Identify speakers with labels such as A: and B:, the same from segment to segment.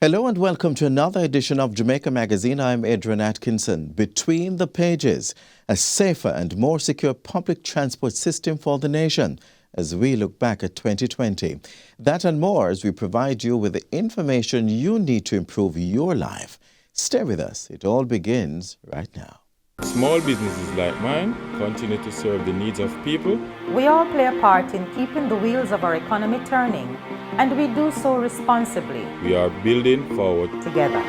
A: Hello and welcome to another edition of Jamaica Magazine. I'm Adrian Atkinson. Between the pages, a safer and more secure public transport system for the nation as we look back at 2020. That and more as we provide you with the information you need to improve your life. Stay with us. It all begins right now.
B: Small businesses like mine continue to serve the needs of people.
C: We all play a part in keeping the wheels of our economy turning, and we do so responsibly.
B: We are building forward
C: together.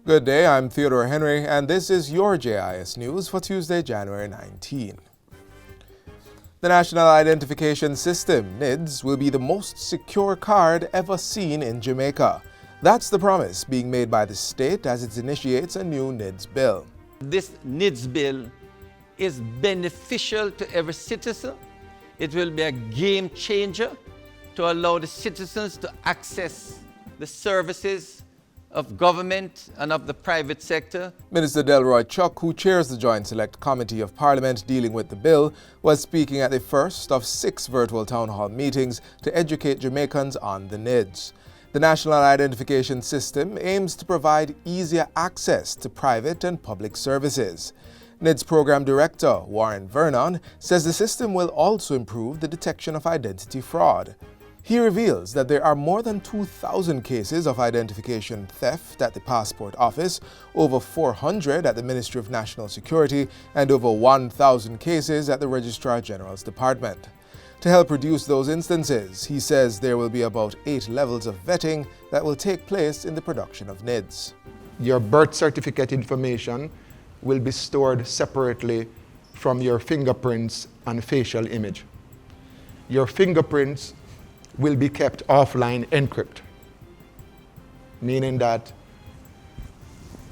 D: Good day, I'm Theodore Henry, and this is your JIS News for Tuesday, January 19. The National Identification System, NIDS, will be the most secure card ever seen in Jamaica. That's the promise being made by the state as it initiates a new NIDS bill.
E: This NIDS bill is beneficial to every citizen. It will be a game changer to allow the citizens to access the services of government and of the private sector.
D: Minister Delroy Chuck, who chairs the Joint Select Committee of Parliament dealing with the bill, was speaking at the first of 6 virtual town hall meetings to educate Jamaicans on the NIDS. The National Identification System aims to provide easier access to private and public services. NIDS Program Director Warren Vernon says the system will also improve the detection of identity fraud. He reveals that there are more than 2,000 cases of identification theft at the Passport Office, over 400 at the Ministry of National Security, and over 1,000 cases at the Registrar General's Department. To help reduce those instances, he says there will be about 8 levels of vetting that will take place in the production of NIDS.
F: Your birth certificate information will be stored separately from your fingerprints and facial image. Your fingerprints will be kept offline encrypted, meaning that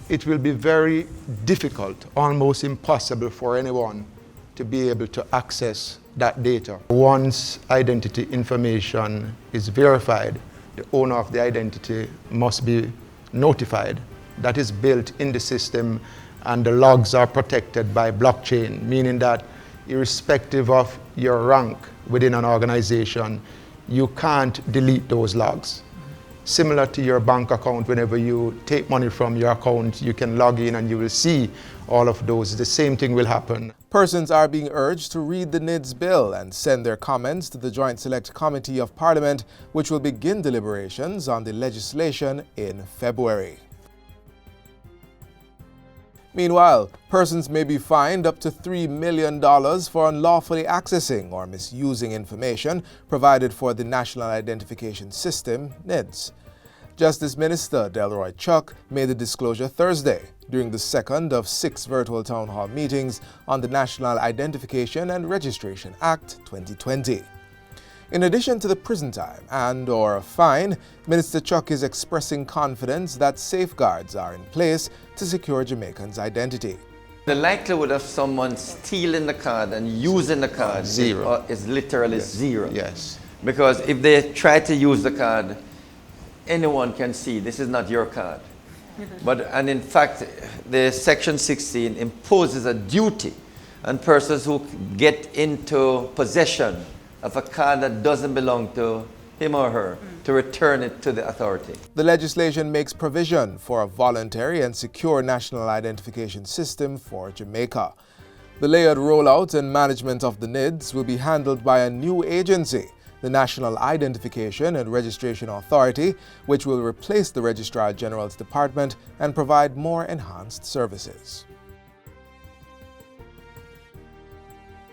F: it will be very difficult, almost impossible for anyone to be able to access that data. Once identity information is verified, the owner of the identity must be notified. That is built in the system, and the logs are protected by blockchain, meaning that irrespective of your rank within an organization, you can't delete those logs. Similar to your bank account, whenever you take money from your account, you can log in and you will see all of those. The same thing will happen.
D: Persons are being urged to read the NIDS bill and send their comments to the Joint Select Committee of Parliament, which will begin deliberations on the legislation in February. Meanwhile, persons may be fined up to $3 million for unlawfully accessing or misusing information provided for the National Identification System, NIDS. Justice Minister Delroy Chuck made the disclosure Thursday during the second of 6 virtual town hall meetings on the National Identification and Registration Act 2020. In addition to the prison time and/or a fine, Minister Chuck is expressing confidence that safeguards are in place to secure Jamaicans' identity.
E: The likelihood of someone stealing the card and using the card is literally zero.
F: Yes.
E: Because if they try to use the card, anyone can see this is not your card. And in fact, the Section 16 imposes a duty on persons who get into possession of a card that doesn't belong to him or her to return it to the authority.
D: The legislation makes provision for a voluntary and secure national identification system for Jamaica. The layered rollout and management of the NIDS will be handled by a new agency, the National Identification and Registration Authority, which will replace the Registrar General's Department and provide more enhanced services.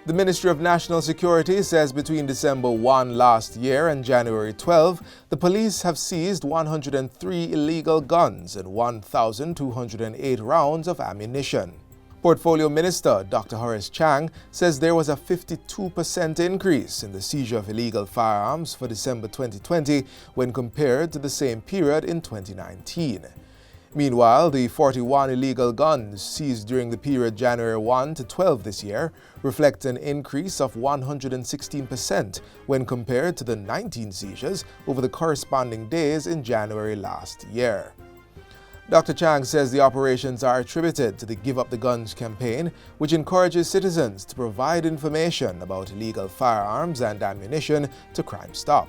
D: The Ministry of National Security says between December 1 last year and January 12, the police have seized 103 illegal guns and 1,208 rounds of ammunition. Portfolio Minister Dr. Horace Chang says there was a 52% increase in the seizure of illegal firearms for December 2020 when compared to the same period in 2019. Meanwhile, the 41 illegal guns seized during the period January 1 to 12 this year reflect an increase of 116% when compared to the 19 seizures over the corresponding days in January last year. Dr. Chang says the operations are attributed to the Give Up the Guns campaign, which encourages citizens to provide information about illegal firearms and ammunition to Crime Stop.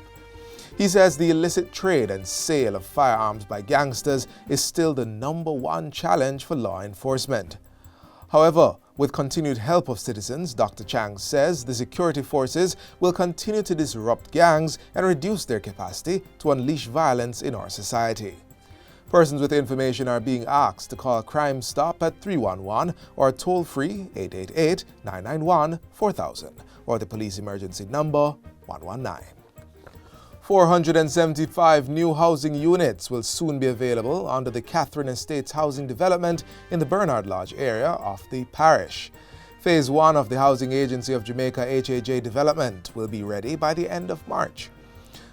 D: He says the illicit trade and sale of firearms by gangsters is still the #1 challenge for law enforcement. However, with continued help of citizens, Dr. Chang says the security forces will continue to disrupt gangs and reduce their capacity to unleash violence in our society. Persons with information are being asked to call Crime Stop at 311 or toll-free 888-991-4000 or the police emergency number 119. 475 new housing units will soon be available under the Catherine Estates housing development in the Bernard Lodge area of the parish. Phase 1 of the Housing Agency of Jamaica HAJ development will be ready by the end of March.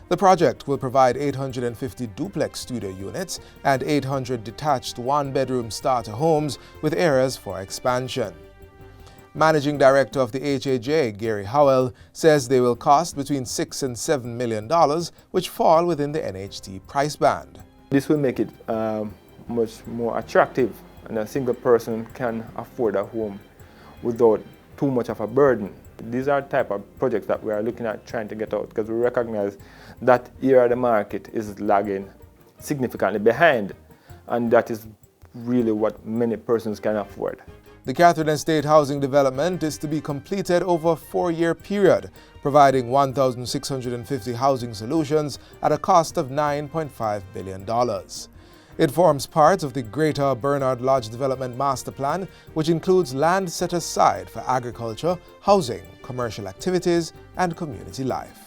D: The project will provide 850 duplex studio units and 800 detached one-bedroom starter homes with areas for expansion. Managing Director of the HAJ, Gary Howell, says they will cost between $6 and $7 million, which fall within the NHT price band.
G: This will make it much more attractive, and a single person can afford a home without too much of a burden. These are the type of projects that we are looking at trying to get out, because we recognize that area of the market is lagging significantly behind, and that is really what many persons can afford.
D: The Catherine Estate housing development is to be completed over a 4-year period, providing 1,650 housing solutions at a cost of $9.5 billion. It forms part of the Greater Bernard Lodge Development Master Plan, which includes land set aside for agriculture, housing, commercial activities, and community life.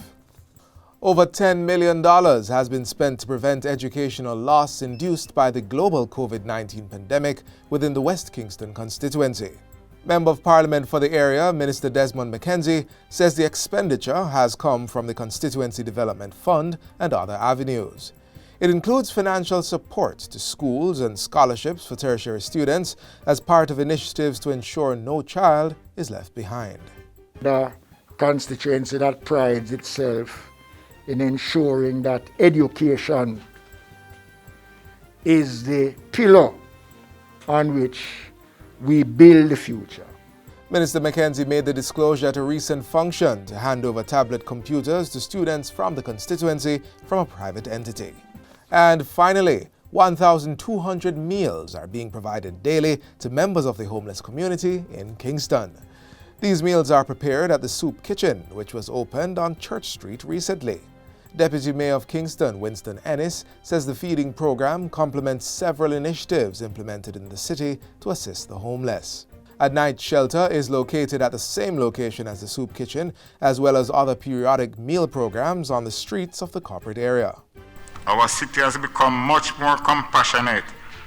D: Over $10 million has been spent to prevent educational loss induced by the global COVID-19 pandemic within the West Kingston constituency. Member of Parliament for the area, Minister Desmond McKenzie, says the expenditure has come from the Constituency Development Fund and other avenues. It includes financial support to schools and scholarships for tertiary students as part of initiatives to ensure no child is left behind.
H: The constituency that prides itself in ensuring that education is the pillar on which we build the future.
D: Minister McKenzie made the disclosure at a recent function to hand over tablet computers to students from the constituency from a private entity. And finally, 1,200 meals are being provided daily to members of the homeless community in Kingston. These meals are prepared at the Soup Kitchen, which was opened on Church Street recently. Deputy Mayor of Kingston, Winston Ennis, says the feeding program complements several initiatives implemented in the city to assist the homeless. A night shelter is located at the same location as the Soup Kitchen, as well as other periodic meal programs on the streets of the corporate area.
I: Our city has become much more compassionate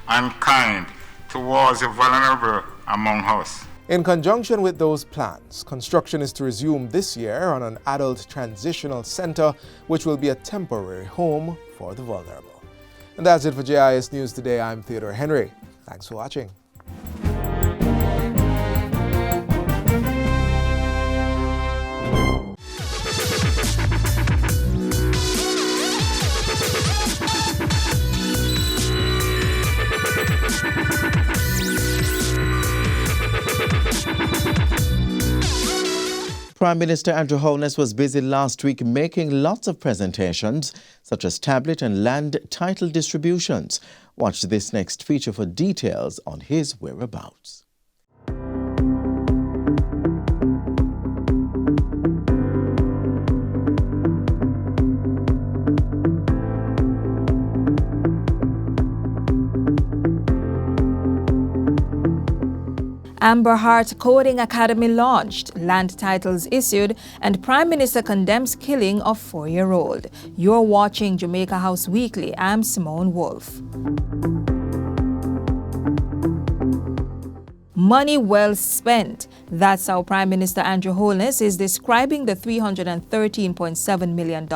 I: and kind towards the vulnerable among us.
D: In conjunction with those plans, construction is to resume this year on an adult transitional center, which will be a temporary home for the vulnerable. And that's it for JIS News Today. I'm Theodore Henry. Thanks for watching.
A: Prime Minister Andrew Holness was busy last week making lots of presentations, such as tablet and land title distributions. Watch this next feature for details on his whereabouts.
J: Amber Heart Coding Academy launched, land titles issued, and Prime Minister condemns killing of 4-year-old. You're watching Jamaica House Weekly. I'm Simone Wolfe. Money well spent. That's how Prime Minister Andrew Holness is describing the $313.7 million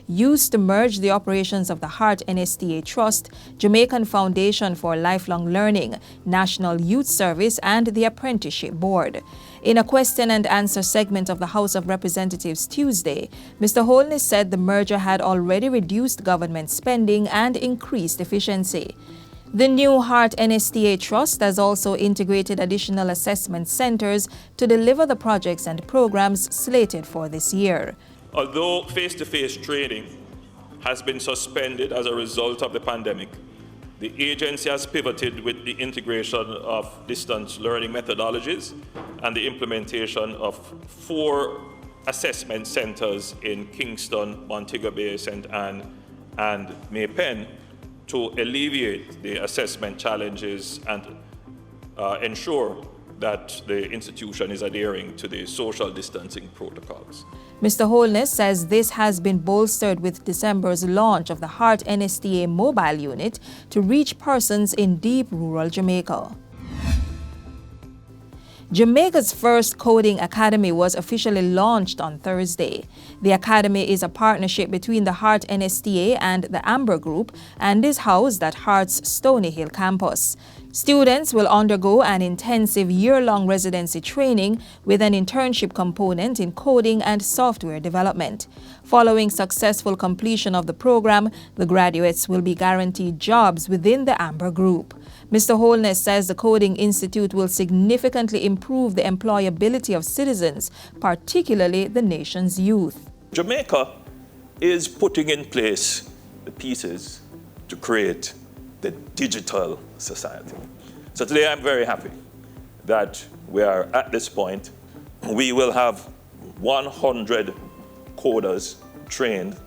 J: used to merge the operations of the Heart NSTA Trust, Jamaican Foundation for Lifelong Learning, National Youth Service, and the Apprenticeship Board. In a question and answer segment of the House of Representatives Tuesday, Mr. Holness said the merger had already reduced government spending and increased efficiency. The new Heart NSTA Trust has also integrated additional assessment centers to deliver the projects and programs slated for this year.
K: Although face-to-face training has been suspended as a result of the pandemic, the agency has pivoted with the integration of distance learning methodologies and the implementation of 4 assessment centers in Kingston, Montego Bay, St. Anne, and Maypen to alleviate the assessment challenges and ensure that the institution is adhering to the social distancing protocols.
J: Mr. Holness says this has been bolstered with December's launch of the Heart NSTA mobile unit to reach persons in deep rural Jamaica. Jamaica's first coding academy was officially launched on Thursday. The academy is a partnership between the Heart NSTA and the Amber Group and is housed at Heart's Stony Hill campus. Students will undergo an intensive year-long residency training with an internship component in coding and software development. Following successful completion of the program, the graduates will be guaranteed jobs within the Amber Group. Mr. Holness says the Coding Institute will significantly improve the employability of citizens, particularly the nation's youth.
K: Jamaica is putting in place the pieces to create the digital society. So today I'm very happy that we are at this point. We will have 100 coders trained.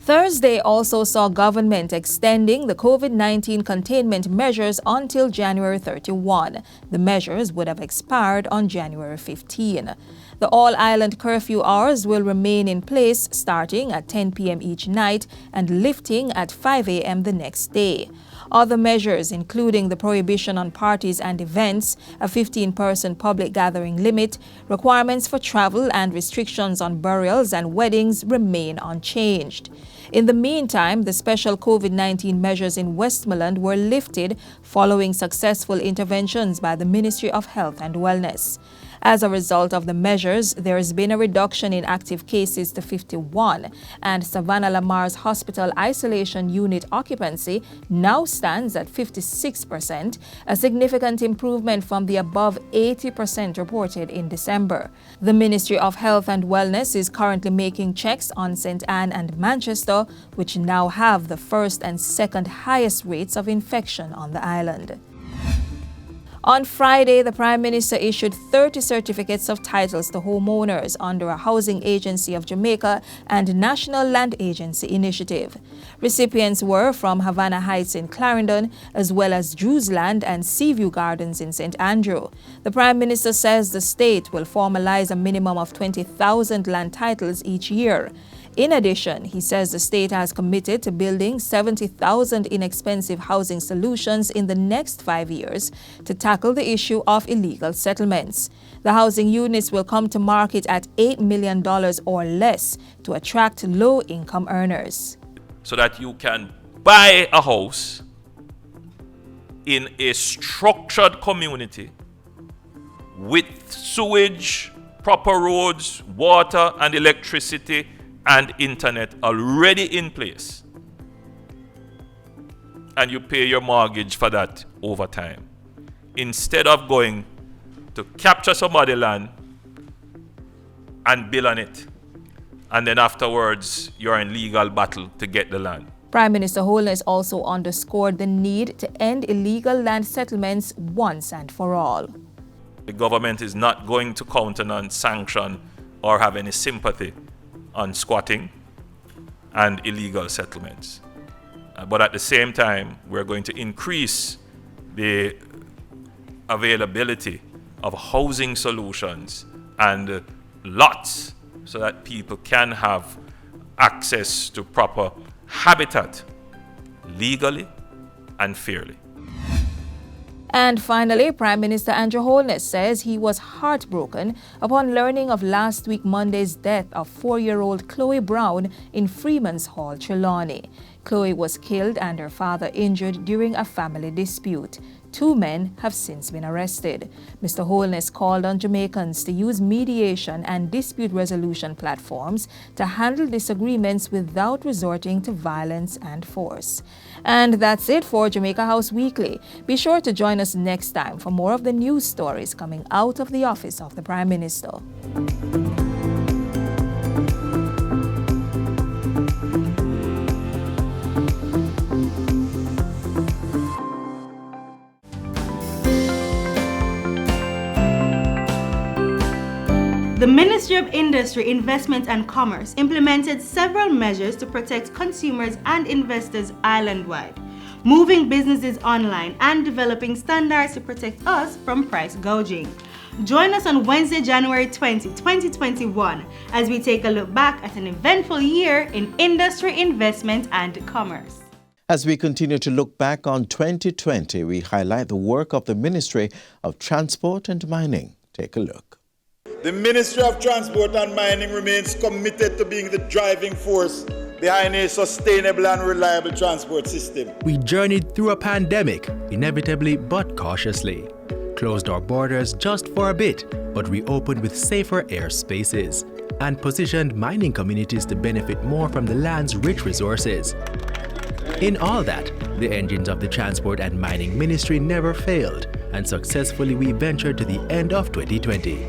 J: Thursday also saw government extending the COVID-19 containment measures until January 31. The measures would have expired on January 15. The all-island curfew hours will remain in place starting at 10 p.m. each night and lifting at 5 a.m. the next day. Other measures, including the prohibition on parties and events, a 15-person public gathering limit, requirements for travel, and restrictions on burials and weddings remain unchanged. In the meantime, the special COVID-19 measures in Westmoreland were lifted following successful interventions by the Ministry of Health and Wellness. As a result of the measures, there has been a reduction in active cases to 51, and Savannah Lamar's hospital isolation unit occupancy now stands at 56%, a significant improvement from the above 80% reported in December. The Ministry of Health and Wellness is currently making checks on St. Anne and Manchester, which now have the first and second highest rates of infection on the island. On Friday, the Prime Minister issued 30 certificates of titles to homeowners under a Housing Agency of Jamaica and National Land Agency initiative. Recipients were from Havana Heights in Clarendon, as well as Drew's Land and Seaview Gardens in St. Andrew. The Prime Minister says the state will formalize a minimum of 20,000 land titles each year. In addition, he says the state has committed to building 70,000 inexpensive housing solutions in the next 5 years to tackle the issue of illegal settlements. The housing units will come to market at $8 million or less to attract low-income earners.
K: So that you can buy a house in a structured community with sewage, proper roads, water and electricity and internet already in place, and you pay your mortgage for that over time, instead of going to capture somebody's land and build on it, and then afterwards you're in legal battle to get the land.
J: Prime Minister Holness also underscored the need to end illegal land settlements once and for all.
K: The government is not going to countenance, sanction, or have any sympathy on squatting and illegal settlements. But at the same time, we're going to increase the availability of housing solutions and lots so that people can have access to proper habitat legally and fairly.
J: And finally, Prime Minister Andrew Holness says he was heartbroken upon learning of last week Monday's death of 4-year-old Chloe Brown in Freeman's Hall, Trelawney. Chloe was killed and her father injured during a family dispute. 2 men have since been arrested. Mr. Holness called on Jamaicans to use mediation and dispute resolution platforms to handle disagreements without resorting to violence and force. And that's it for Jamaica House Weekly. Be sure to join us next time for more of the news stories coming out of the office of the Prime Minister.
L: The Ministry of Industry, Investment and Commerce implemented several measures to protect consumers and investors island-wide, moving businesses online and developing standards to protect us from price gouging. Join us on Wednesday, January 20, 2021, as we take a look back at an eventful year in industry, investment and commerce.
A: As we continue to look back on 2020, we highlight the work of the Ministry of Transport and Mining. Take a look.
M: The Ministry of Transport and Mining remains committed to being the driving force behind a sustainable and reliable transport system.
N: We journeyed through a pandemic, inevitably but cautiously. Closed our borders just for a bit, but reopened with safer airspaces, and positioned mining communities to benefit more from the land's rich resources. In all that, the engines of the Transport and Mining Ministry never failed, and successfully we ventured to the end of 2020.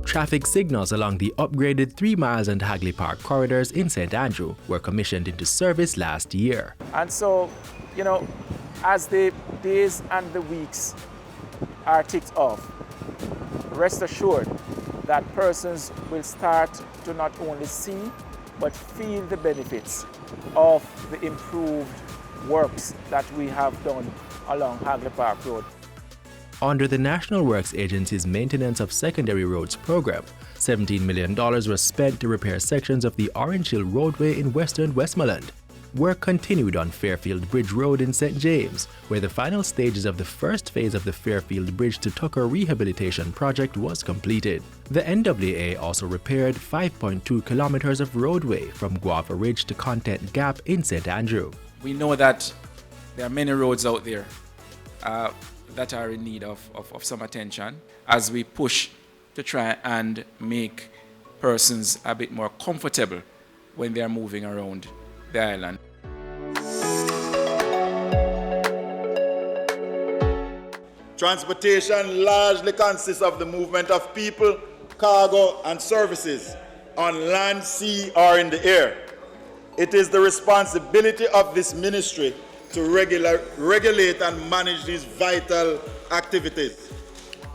N: Traffic signals along the upgraded 3 miles and Hagley Park corridors in St. Andrew were commissioned into service last year.
G: And so, as the days and the weeks are ticked off, rest assured that persons will start to not only see, but feel the benefits of the improved works that we have done along Hagley Park Road.
N: Under the National Works Agency's Maintenance of Secondary Roads program, $17 million was spent to repair sections of the Orange Hill Roadway in western Westmoreland. Work continued on Fairfield Bridge Road in St. James, where the final stages of the first phase of the Fairfield Bridge to Tucker Rehabilitation Project was completed. The NWA also repaired 5.2 kilometers of roadway from Guava Ridge to Content Gap in St. Andrew.
O: We know that there are many roads out there that are in need of some attention as we push to try and make persons a bit more comfortable when they are moving around the island.
M: Transportation largely consists of the movement of people, cargo, and services on land, sea, or in the air. It is the responsibility of this ministry to regulate and manage these vital activities.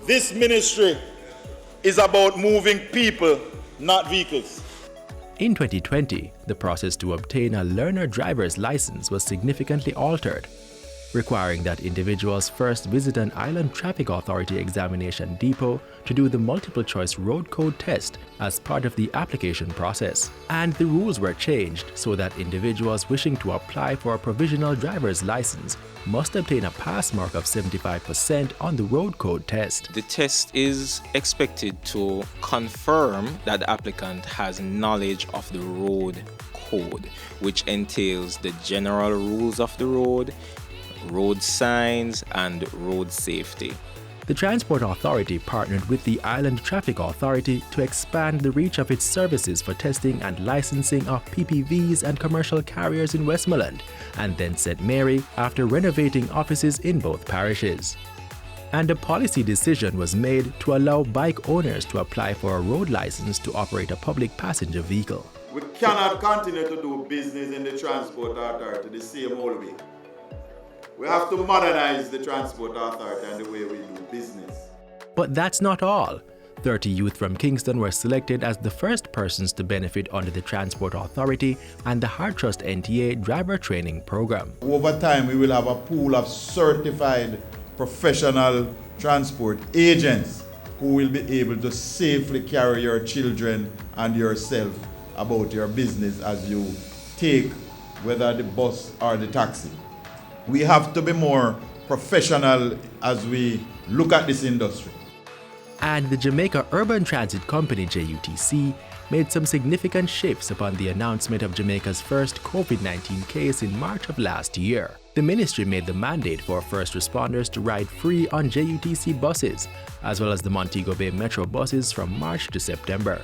M: This ministry is about moving people, not vehicles.
N: In 2020, the process to obtain a learner driver's license was significantly altered, requiring that individuals first visit an Island Traffic Authority examination depot to do the multiple-choice road code test as part of the application process. And the rules were changed so that individuals wishing to apply for a provisional driver's license must obtain a pass mark of 75% on the road code test.
P: The test is expected to confirm that the applicant has knowledge of the road code, which entails the general rules of the road, road signs, and road safety.
N: The Transport Authority partnered with the Island Traffic Authority to expand the reach of its services for testing and licensing of PPVs and commercial carriers in Westmoreland, and then St. Mary after renovating offices in both parishes. And a policy decision was made to allow bike owners to apply for a road license to operate a public passenger vehicle.
M: We cannot continue to do business in the Transport Authority the same old way. We have to modernize the Transport Authority and the way we do business.
N: But that's not all. 30 youth from Kingston were selected as the first persons to benefit under the Transport Authority and the Hard Trust NTA driver training program.
M: Over time, we will have a pool of certified professional transport agents who will be able to safely carry your children and yourself
Q: about your business as you take whether the bus or the taxi. We have to be more professional as we look at this industry.
N: And the Jamaica Urban Transit Company, JUTC, made some significant shifts upon the announcement of Jamaica's first COVID-19 case in March of last year. The ministry made the mandate for first responders to ride free on JUTC buses, as well as the Montego Bay Metro buses from March to September.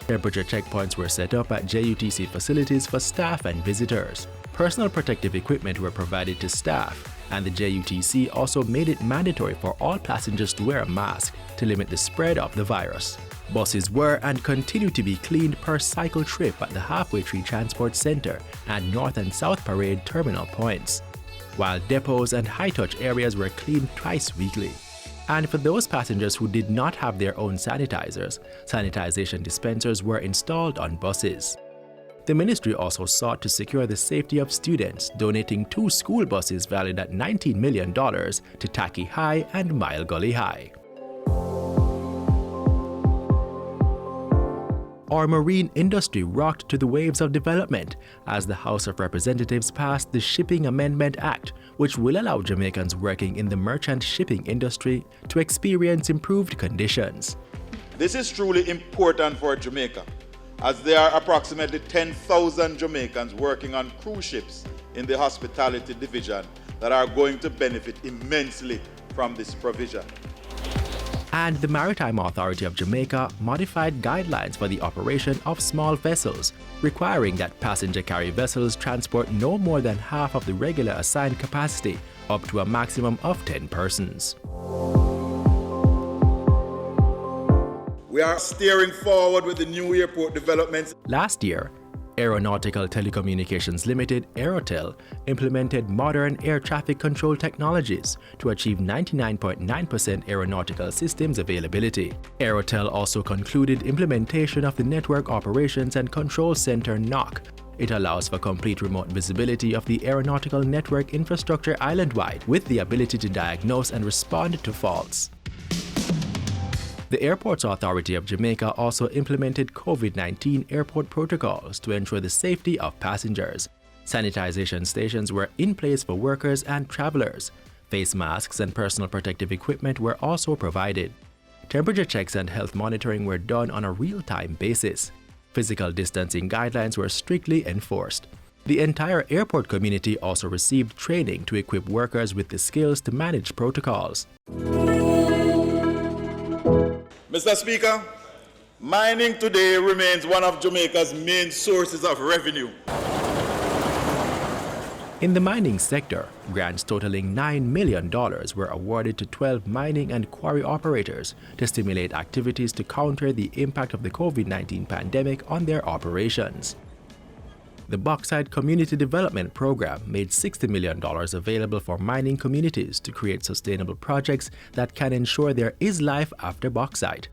N: Temperature checkpoints were set up at JUTC facilities for staff and visitors. Personal protective equipment were provided to staff, and the JUTC also made it mandatory for all passengers to wear a mask to limit the spread of the virus. Buses were and continue to be cleaned per cycle trip at the Halfway Tree Transport Center and North and South Parade terminal points, while depots and high-touch areas were cleaned twice weekly. And for those passengers who did not have their own sanitizers, sanitization dispensers were installed on buses. The ministry also sought to secure the safety of students, donating 2 school buses valued at $19 million to Tacky High and Mile Gully High. Our marine industry rocked to the waves of development as the House of Representatives passed the Shipping Amendment Act, which will allow Jamaicans working in the merchant shipping industry to experience improved conditions.
M: This is truly important for Jamaica, as there are approximately 10,000 Jamaicans working on cruise ships in the hospitality division that are going to benefit immensely from this provision.
N: And the Maritime Authority of Jamaica modified guidelines for the operation of small vessels, requiring that passenger carry vessels transport no more than half of the regular assigned capacity, up to a maximum of 10 persons.
M: We are steering forward with the new airport developments.
N: Last year, Aeronautical Telecommunications Limited, Aerotel, implemented modern air traffic control technologies to achieve 99.9% aeronautical systems availability. Aerotel also concluded implementation of the Network Operations and Control Center NOC. It allows for complete remote visibility of the aeronautical network infrastructure island-wide, with the ability to diagnose and respond to faults. The Airports Authority of Jamaica also implemented COVID-19 airport protocols to ensure the safety of passengers. Sanitization stations were in place for workers and travelers. Face masks and personal protective equipment were also provided. Temperature checks and health monitoring were done on a real-time basis. Physical distancing guidelines were strictly enforced. The entire airport community also received training to equip workers with the skills to manage protocols.
M: Mr. Speaker, mining today remains one of Jamaica's main sources of revenue.
N: In the mining sector, grants totaling $9 million were awarded to 12 mining and quarry operators to stimulate activities to counter the impact of the COVID-19 pandemic on their operations. The Bauxite Community Development Program made $60 million available for mining communities to create sustainable projects that can ensure there is life after bauxite.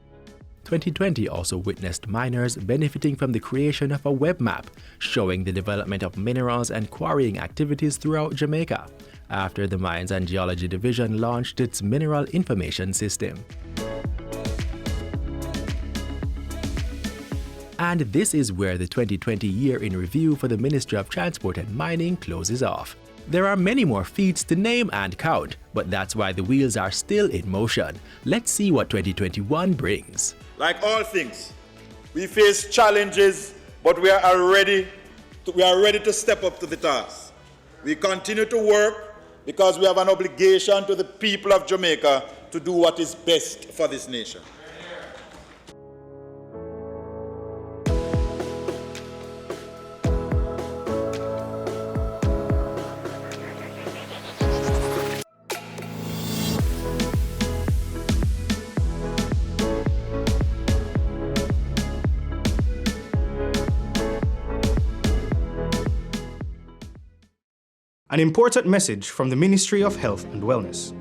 N: 2020 also witnessed miners benefiting from the creation of a web map showing the development of minerals and quarrying activities throughout Jamaica, after the Mines and Geology Division launched its Mineral Information System. And this is where the 2020 year in review for the Ministry of Transport and Mining closes off. There are many more feats to name and count, but that's why the wheels are still in motion. Let's see what 2021 brings.
M: Like all things, we face challenges, but we are ready to step up to the task. We continue to work because we have an obligation to the people of Jamaica to do what is best for this nation.
R: An important message from the Ministry of Health and Wellness.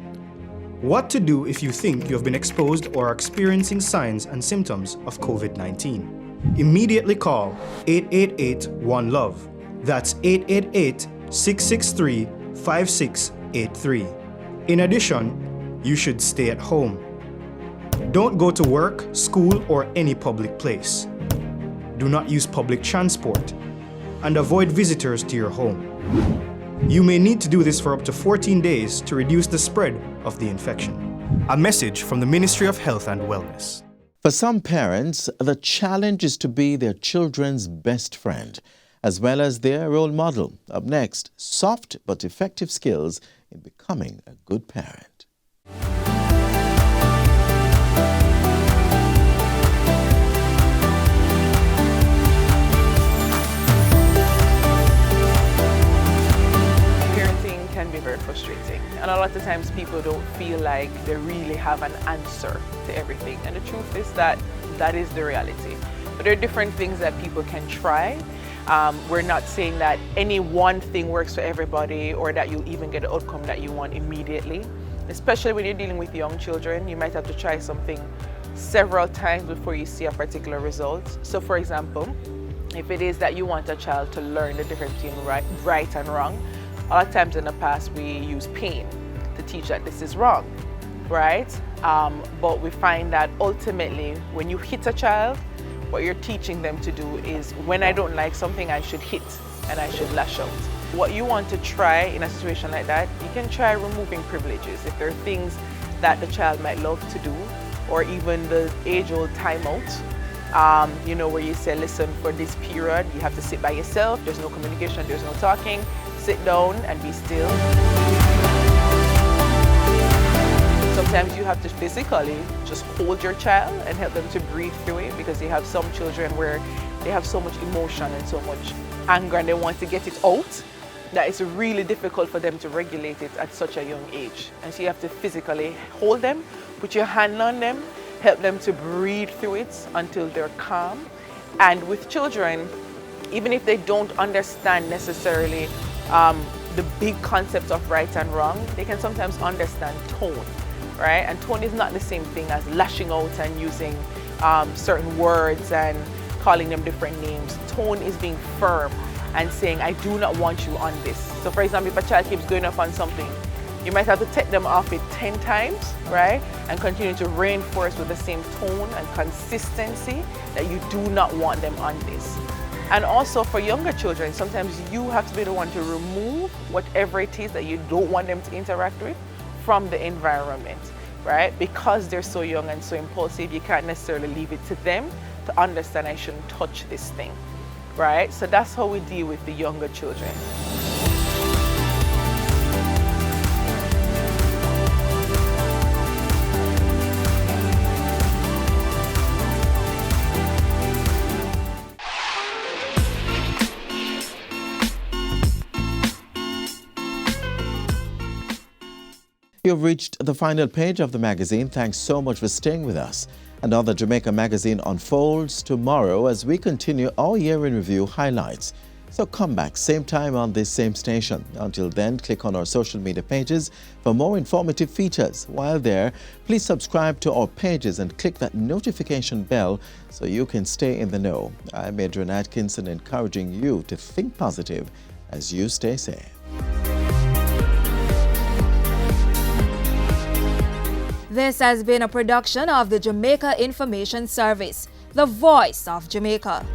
R: What to do if you think you have been exposed or are experiencing signs and symptoms of COVID-19? Immediately call 888-1-LOVE. That's 888-663-5683. In addition, you should stay at home. Don't go to work, school, or any public place. do not use public transport, and avoid visitors to your home. You may need to do this for up to 14 days to reduce the spread of the infection. A message from the Ministry of Health and Wellness.
A: For some parents, the challenge is to be their children's best friend, as well as their role model. Up next, soft but effective skills in becoming a good parent.
S: Can be very frustrating, and a lot of times people don't feel like they really have an answer to everything, and the truth is that that is the reality. But there are different things that people can try. We're not saying that any one thing works for everybody or that you'll even get the outcome that you want immediately. Especially when you're dealing with young children, you might have to try something several times before you see a particular result. So for example, if it is that you want a child to learn the difference between right and wrong, a lot of times in the past we use pain to teach that this is wrong, right? But we find that ultimately when you hit a child, what you're teaching them to do is when I don't like something, I should hit and I should lash out. What you want to try in a situation like that, you can try removing privileges. If there are things that the child might love to do, or even the age-old timeout, you know, where you say, listen, for this period, you have to sit by yourself, there's no communication, there's no talking, sit down and be still. Sometimes you have to physically just hold your child and help them to breathe through it, because you have some children where they have so much emotion and so much anger and they want to get it out that it's really difficult for them to regulate it at such a young age. And so you have to physically hold them, put your hand on them, help them to breathe through it until they're calm. And with children, even if they don't understand necessarily the big concept of right and wrong, they can sometimes understand tone, right? And tone is not the same thing as lashing out and using certain words and calling them different names. Tone is being firm and saying, I do not want you on this. So for example, if a child keeps going up on something, you might have to take them off it 10 times, right? And continue to reinforce with the same tone and consistency that you do not want them on this. And also for younger children, sometimes you have to be the one to remove whatever it is that you don't want them to interact with from the environment, right? Because they're so young and so impulsive, you can't necessarily leave it to them to understand I shouldn't touch this thing, right? So that's how we deal with the younger children.
A: You've reached the final page of the magazine. Thanks so much for staying with us. Another Jamaica Magazine unfolds tomorrow as we continue our year in review highlights. So come back same time on this same station. Until then, click on our social media pages for more informative features. While there, please subscribe to our pages and click that notification bell so you can stay in the know. I'm Adrian Atkinson, encouraging you to think positive as you stay safe.
J: This has been a production of the Jamaica Information Service, the voice of Jamaica.